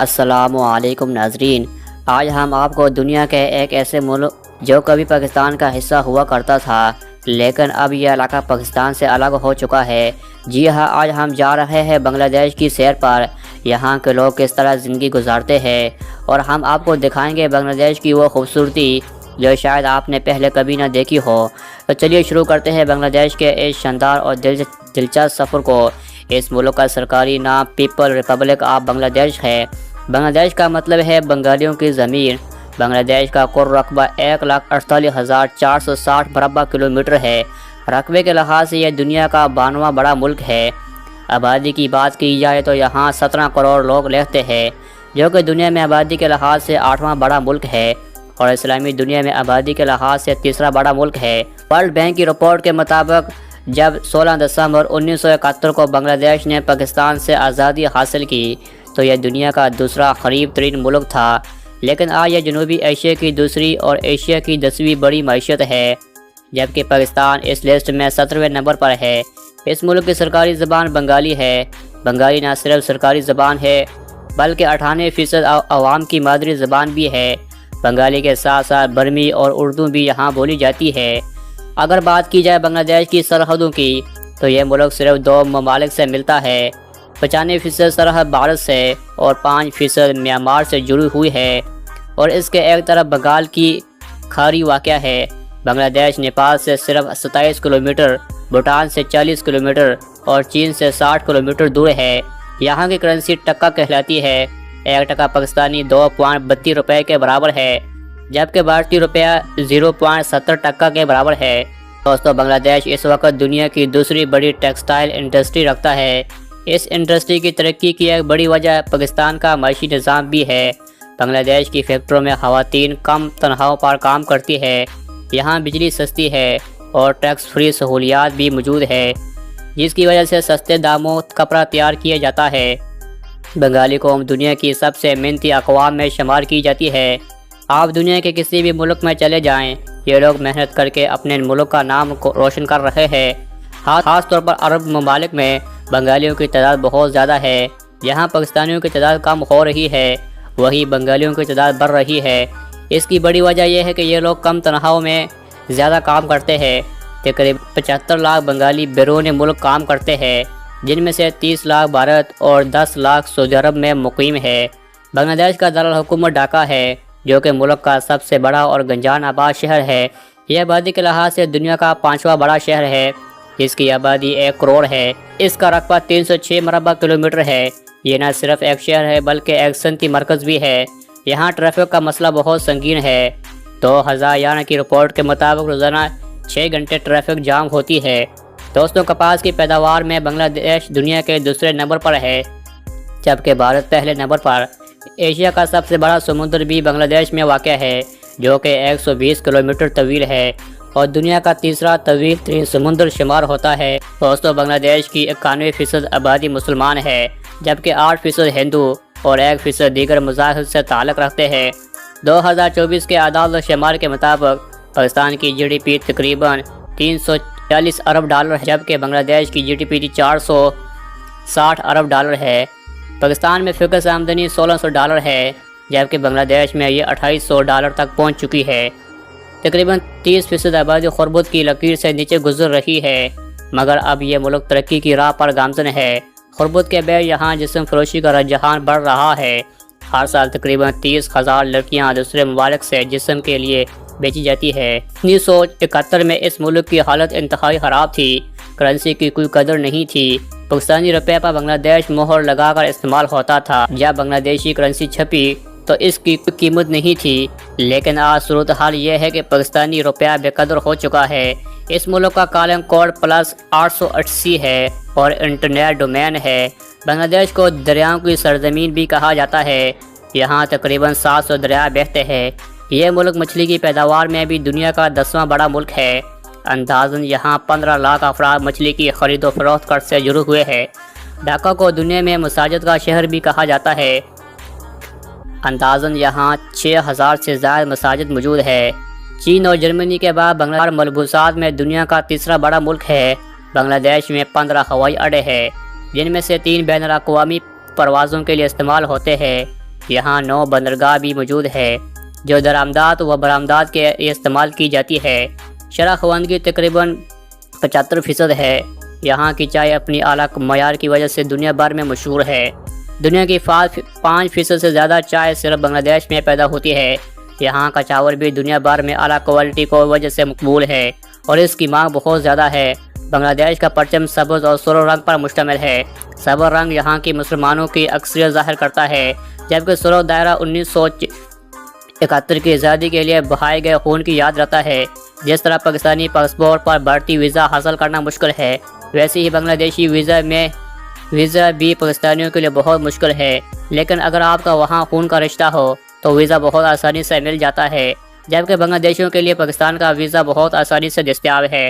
السلام علیکم ناظرین، آج ہم آپ کو دنیا کے ایک ایسے ملک جو کبھی پاکستان کا حصہ ہوا کرتا تھا لیکن اب یہ علاقہ پاکستان سے الگ ہو چکا ہے۔ جی ہاں، آج ہم جا رہے ہیں بنگلہ دیش کی سیر پر۔ یہاں کے لوگ کس طرح زندگی گزارتے ہیں اور ہم آپ کو دکھائیں گے بنگلہ دیش کی وہ خوبصورتی جو شاید آپ نے پہلے کبھی نہ دیکھی ہو۔ تو چلیے شروع کرتے ہیں بنگلہ دیش کے اس شاندار اور دلچسپ سفر کو۔ اس ملک کا سرکاری نام پیپل ریپبلک آف بنگلہ دیش ہے۔ بنگلہ دیش کا مطلب ہے بنگالیوں کی زمین۔ بنگلہ دیش کا کل رقبہ 1,48,460 مربع کلومیٹر ہے۔ رقبے کے لحاظ سے یہ دنیا کا 92واں بڑا ملک ہے۔ آبادی کی بات کی جائے تو یہاں 17 کروڑ لوگ رہتے ہیں، جو کہ دنیا میں آبادی کے لحاظ سے 8واں بڑا ملک ہے اور اسلامی دنیا میں آبادی کے لحاظ سے تیسرا بڑا ملک ہے۔ ورلڈ بینک کی رپورٹ کے مطابق جب 16 دسمبر 1971 کو بنگلہ دیش نے پاکستان سے آزادی حاصل کی تو یہ دنیا کا دوسرا قریب ترین ملک تھا، لیکن آج یہ جنوبی ایشیا کی دوسری اور ایشیا کی 10ویں بڑی معیشت ہے، جبکہ پاکستان اس لسٹ میں 17ویں نمبر پر ہے۔ اس ملک کی سرکاری زبان بنگالی ہے۔ بنگالی نہ صرف سرکاری زبان ہے بلکہ 98% عوام کی مادری زبان بھی ہے۔ بنگالی کے ساتھ ساتھ برمی اور اردو بھی یہاں بولی جاتی ہے۔ اگر بات کی جائے بنگلہ دیش کی سرحدوں کی تو یہ ملک صرف 2 ممالک سے ملتا ہے۔ 95% سرحد بھارت سے اور 5% میانمار سے جڑی ہوئی ہے اور اس کے ایک طرف بنگال کی کھاری واقع ہے۔ بنگلہ دیش نیپال سے صرف 27 کلومیٹر، بھوٹان سے 40 کلومیٹر اور چین سے 60 کلومیٹر دور ہے۔ یہاں کی کرنسی ٹکا کہلاتی ہے۔ 1 ٹکا پاکستانی 2.32 روپے کے برابر ہے، جبکہ بھارتی روپیہ 0.70 ٹکا کے برابر ہے۔ دوستو، بنگلہ دیش اس وقت دنیا کی دوسری بڑی ٹیکسٹائل انڈسٹری رکھتا ہے۔ اس انڈسٹری کی ترقی کی ایک بڑی وجہ پاکستان کا معاشی نظام بھی ہے۔ بنگلہ دیش کی فیکٹریوں میں خواتین کم تنخواہوں پر کام کرتی ہے۔ یہاں بجلی سستی ہے اور ٹیکس فری سہولیات بھی موجود ہے، جس کی وجہ سے سستے داموں کپڑا تیار کیا جاتا ہے۔ بنگالی قوم دنیا کی سب سے محنتی اقوام میں شمار کی جاتی ہے۔ آپ دنیا کے کسی بھی ملک میں چلے جائیں، یہ لوگ محنت کر کے اپنے ملک کا نام روشن کر رہے ہیں۔ خاص طور پر عرب ممالک میں بنگالیوں کی تعداد بہت زیادہ ہے۔ یہاں پاکستانیوں کی تعداد کم ہو رہی ہے، وہی بنگالیوں کی تعداد بڑھ رہی ہے۔ اس کی بڑی وجہ یہ ہے کہ یہ لوگ کم تنخواہوں میں زیادہ کام کرتے ہیں۔ تقریباً 75 لاکھ بنگالی بیرون ملک کام کرتے ہیں، جن میں سے 30 لاکھ بھارت اور 10 لاکھ سعودی عرب میں مقیم ہے۔ بنگلہ دیش کا دارالحکومت ڈھاکہ ہے، جو کہ ملک کا سب سے بڑا اور گنجان آباد شہر ہے۔ یہ آبادی کے لحاظ سے دنیا کا 5واں بڑا شہر ہے، جس کی آبادی 1 کروڑ ہے۔ اس کا رقبہ 306 مربع کلومیٹر ہے۔ یہ نہ صرف ایک شہر ہے بلکہ ایک صنعتی مرکز بھی ہے۔ یہاں ٹریفک کا مسئلہ بہت سنگین ہے۔ 2011 کی رپورٹ کے مطابق روزانہ 6 گھنٹے ٹریفک جام ہوتی ہے۔ دوستوں، کپاس کی پیداوار میں بنگلہ دیش دنیا کے دوسرے نمبر پر ہے، جبکہ بھارت پہلے نمبر پر۔ ایشیا کا سب سے بڑا سمندر بھی بنگلہ دیش میں واقع ہے، جو کہ 120 کلومیٹر طویل ہے اور دنیا کا تیسرا طویل ترین سمندر شمار ہوتا ہے۔ دوستو، بنگلہ دیش کی 91% آبادی مسلمان ہے، جبکہ 8% ہندو اور 1% دیگر مذاہب سے تعلق رکھتے ہیں۔ 2024 کے اعداد و شمار کے مطابق پاکستان کی جی ڈی پی تقریباً 340 ارب ڈالر ہے، جبکہ بنگلہ دیش کی جی ڈی پی 460 ارب ڈالر ہے۔ پاکستان میں فکس آمدنی 1600 ڈالر ہے، جبکہ بنگلہ دیش میں یہ 2800 ڈالر تک پہنچ چکی ہے۔ تقریباً 30% آبادی غربت کی لکیر سے نیچے گزر رہی ہے، مگر اب یہ ملک ترقی کی راہ پر گامزن ہے۔ غربت کے باعث یہاں جسم فروشی کا رجحان بڑھ رہا ہے۔ ہر سال تقریباً 30,000 لڑکیاں دوسرے ممالک سے جسم کے لیے بیچی جاتی ہے۔ 1971 میں اس ملک کی حالت انتہائی خراب تھی۔ کرنسی کی کوئی قدر نہیں تھی۔ پاکستانی روپے پر بنگلہ دیش مہر لگا کر استعمال ہوتا تھا۔ جب بنگلہ دیشی کرنسی چھپی تو اس کی کوئی قیمت نہیں تھی، لیکن آج صورتحال یہ ہے کہ پاکستانی روپیہ بے قدر ہو چکا ہے۔ اس ملک کا کالنگ کوڈ +880 ہے اور انٹرنیٹ ڈومین ہے۔ بنگلہ دیش کو دریاؤں کی سرزمین بھی کہا جاتا ہے۔ یہاں تقریباً 700 دریا بہتے ہیں۔ یہ ملک مچھلی کی پیداوار میں بھی دنیا کا 10واں بڑا ملک ہے۔ اندازاً یہاں 15 لاکھ افراد مچھلی کی خرید و فروخت سے جڑے ہوئے ہیں۔ ڈھاکہ کو دنیا میں مساجد کا شہر بھی کہا جاتا ہے۔ اندازاً یہاں 6000 سے زائد مساجد موجود ہے۔ چین اور جرمنی کے بعد بنگلہ دیش ملبوسات میں دنیا کا تیسرا بڑا ملک ہے۔ بنگلہ دیش میں 15 ہوائی اڈے ہیں، جن میں سے 3 بین الاقوامی پروازوں کے لیے استعمال ہوتے ہیں۔ یہاں 9 بندرگاہ بھی موجود ہے جو درآمدات و برآمدات کے استعمال کی جاتی ہے۔ شرح خواندگی تقریباً 75% ہے۔ یہاں کی چائے اپنی اعلیٰ معیار کی وجہ سے دنیا بھر میں مشہور ہے۔ دنیا کی 5% سے زیادہ چائے صرف بنگلہ دیش میں پیدا ہوتی ہے۔ یہاں کا چاول بھی دنیا بھر میں اعلیٰ کوالٹی کی وجہ سے مقبول ہے اور اس کی مانگ بہت زیادہ ہے۔ بنگلہ دیش کا پرچم سبز اور سرخ رنگ پر مشتمل ہے۔ سبز رنگ یہاں کی مسلمانوں کی اکثریت ظاہر کرتا ہے، جبکہ سرخ دائرہ 1971 کی آزادی کے لیے بہائے گئے خون کی یاد رہتا ہے۔ جس طرح پاکستانی پاسپورٹ پر بھارتی ویزا حاصل کرنا مشکل ہے، ویسے ہی بنگلہ دیشی ویزا بھی پاکستانیوں کے لیے بہت مشکل ہے، لیکن اگر آپ کا وہاں خون کا رشتہ ہو تو ویزا بہت آسانی سے مل جاتا ہے، جبکہ بنگلہ دیشیوں کے لیے پاکستان کا ویزا بہت آسانی سے دستیاب ہے۔